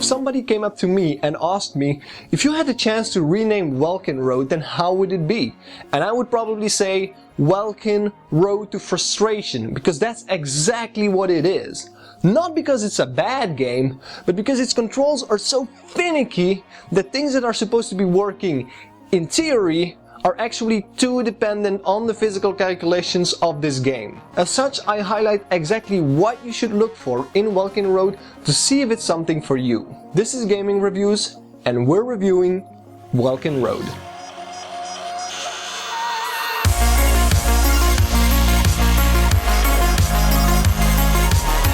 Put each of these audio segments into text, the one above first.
If somebody came up to me and asked me, if you had the chance to rename Welkin Road, then how would it be? And I would probably say, Welkin Road to Frustration, because that's exactly what it is. Not because it's a bad game, but because its controls are so finicky that things that are supposed to be working in theory are actually too dependent on the physical calculations of this game. As such, I highlight exactly what you should look for in Welkin Road to see if it's something for you. This is Gaming Reviews, and we're reviewing Welkin Road.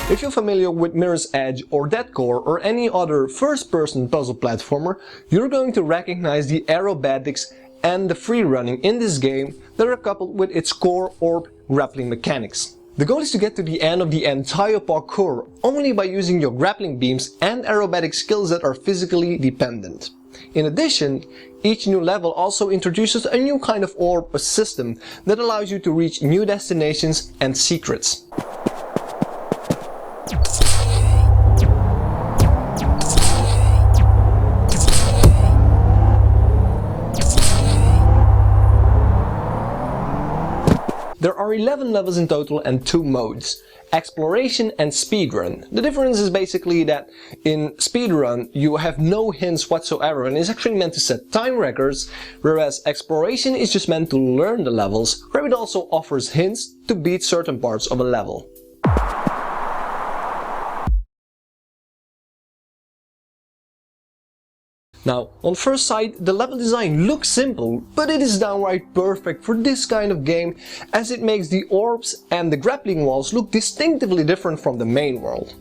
If you're familiar with Mirror's Edge or Dead Core or any other first-person puzzle platformer, you're going to recognize the aerobatics and the free running in this game that are coupled with its core orb grappling mechanics. The goal is to get to the end of the entire parkour only by using your grappling beams and aerobatic skills that are physically dependent. In addition, each new level also introduces a new kind of orb or system that allows you to reach new destinations and secrets. There are 11 levels in total and 2 modes, Exploration and Speedrun. The difference is basically that in Speedrun you have no hints whatsoever and is actually meant to set time records, whereas Exploration is just meant to learn the levels, where it also offers hints to beat certain parts of a level. Now, on first sight, the level design looks simple, but it is downright perfect for this kind of game, as it makes the orbs and the grappling walls look distinctively different from the main world.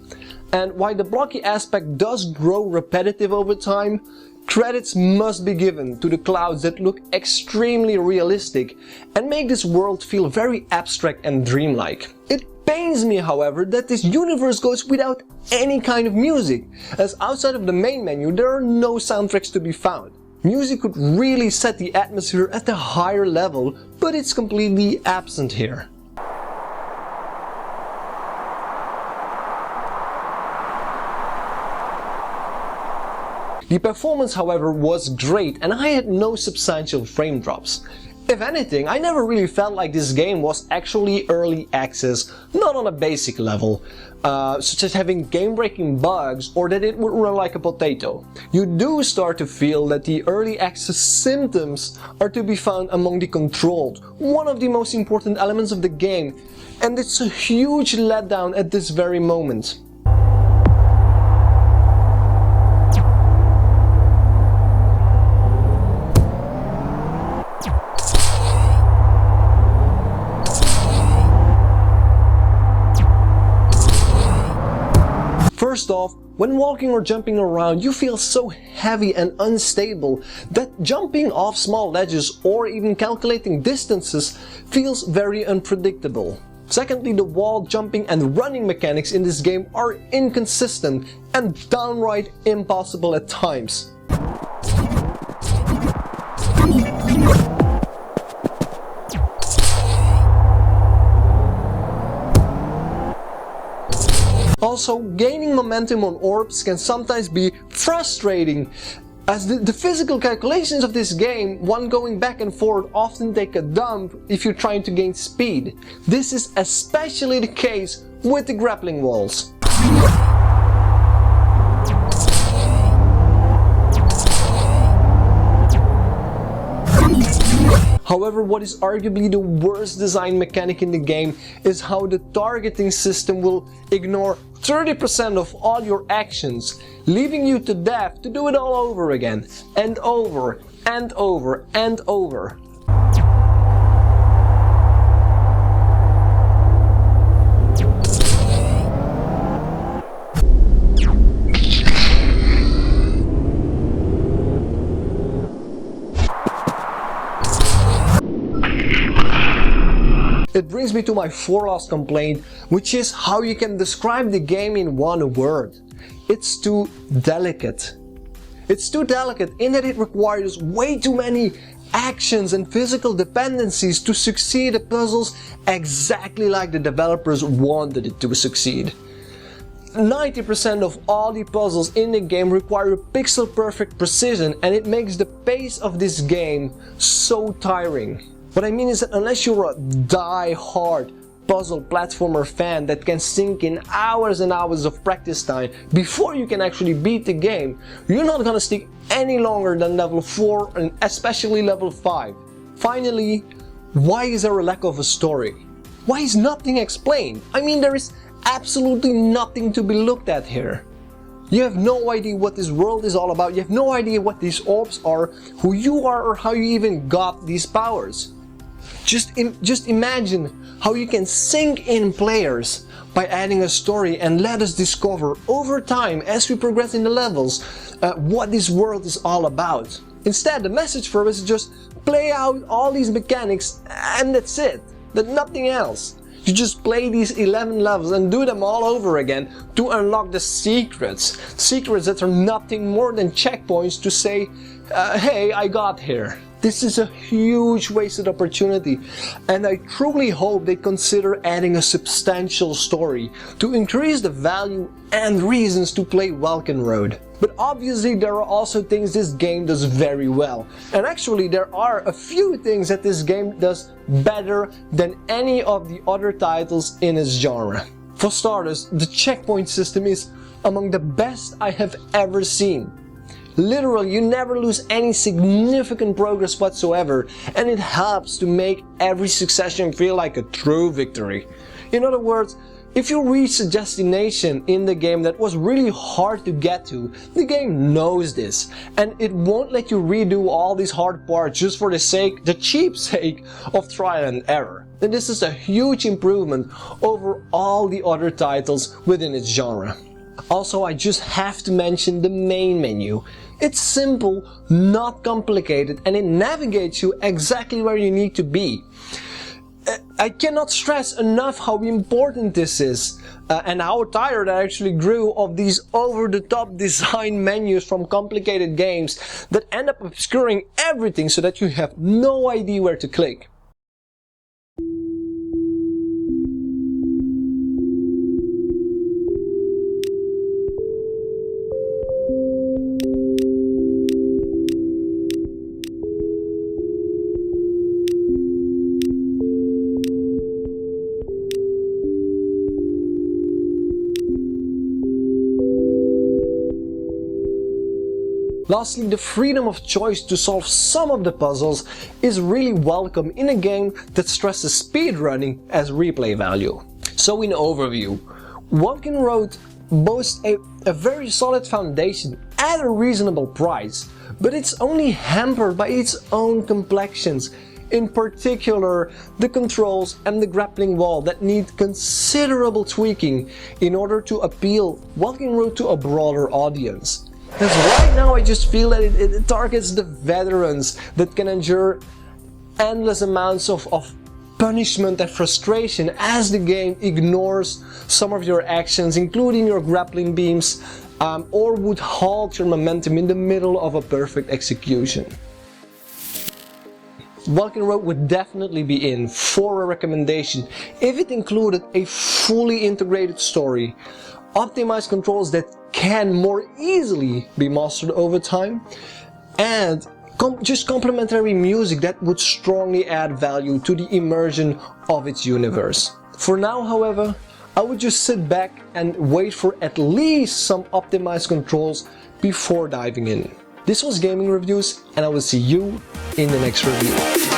And while the blocky aspect does grow repetitive over time, credits must be given to the clouds that look extremely realistic and make this world feel very abstract and dreamlike. It pains me, however, that this universe goes without any kind of music, as outside of the main menu there are no soundtracks to be found. Music could really set the atmosphere at a higher level, but it's completely absent here. The performance, however, was great and I had no substantial frame drops. If anything, I never really felt like this game was actually early access, not on a basic level, such as having game-breaking bugs or that it would run like a potato. You do start to feel that the early access symptoms are to be found among the controls, one of the most important elements of the game, and it's a huge letdown at this very moment. First off, when walking or jumping around, you feel so heavy and unstable that jumping off small ledges or even calculating distances feels very unpredictable. Secondly, the wall jumping and running mechanics in this game are inconsistent and downright impossible at times. Also, gaining momentum on orbs can sometimes be frustrating, as the physical calculations of this game, one going back and forth, often take a dump if you're trying to gain speed. This is especially the case with the grappling walls. However, what is arguably the worst design mechanic in the game is how the targeting system will ignore 30% of all your actions, leaving you to death to do it all over again, and over, and over, and over. It brings me to my foremost complaint, which is how you can describe the game in one word. It's too delicate. It's too delicate in that it requires way too many actions and physical dependencies to succeed at puzzles exactly like the developers wanted it to succeed. 90% of all the puzzles in the game require pixel perfect precision, and it makes the pace of this game so tiring. What I mean is that unless you're a die-hard puzzle platformer fan that can sink in hours and hours of practice time before you can actually beat the game, you're not gonna stick any longer than level 4 and especially level 5. Finally, why is there a lack of a story? Why is nothing explained? I mean, there is absolutely nothing to be looked at here. You have no idea what this world is all about, you have no idea what these orbs are, who you are, or how you even got these powers. Just imagine how you can sink in players by adding a story and let us discover over time as we progress in the levels what this world is all about. Instead, the message for us is just play out all these mechanics and that's it. But nothing else. You just play these 11 levels and do them all over again to unlock the secrets. Secrets that are nothing more than checkpoints to say, hey, I got here. This is a huge wasted opportunity, and I truly hope they consider adding a substantial story to increase the value and reasons to play Welkin Road. But obviously there are also things this game does very well, and actually there are a few things that this game does better than any of the other titles in its genre. For starters, the checkpoint system is among the best I have ever seen. Literally, you never lose any significant progress whatsoever, and it helps to make every succession feel like a true victory. In other words, if you reach a destination in the game that was really hard to get to, the game knows this, and it won't let you redo all these hard parts just for the cheap sake of trial and error. And this is a huge improvement over all the other titles within its genre. Also, I just have to mention the main menu. It's simple, not complicated, and it navigates you exactly where you need to be. I cannot stress enough how important this is, and how tired I actually grew of these over-the-top design menus from complicated games that end up obscuring everything so that you have no idea where to click. Lastly, the freedom of choice to solve some of the puzzles is really welcome in a game that stresses speedrunning as replay value. So in overview, Welkin Road boasts a very solid foundation at a reasonable price, but it's only hampered by its own complexions. In particular, the controls and the grappling wall that need considerable tweaking in order to appeal Welkin Road to a broader audience. Because right now I just feel that it targets the veterans that can endure endless amounts of punishment and frustration as the game ignores some of your actions, including your grappling beams, or would halt your momentum in the middle of a perfect execution. Welkin Road would definitely be in for a recommendation if it included a fully integrated story, optimized controls that can more easily be mastered over time, and just complementary music that would strongly add value to the immersion of its universe. For now, however, I would just sit back and wait for at least some optimized controls before diving in. This was Gaming Reviews, and I will see you in the next review.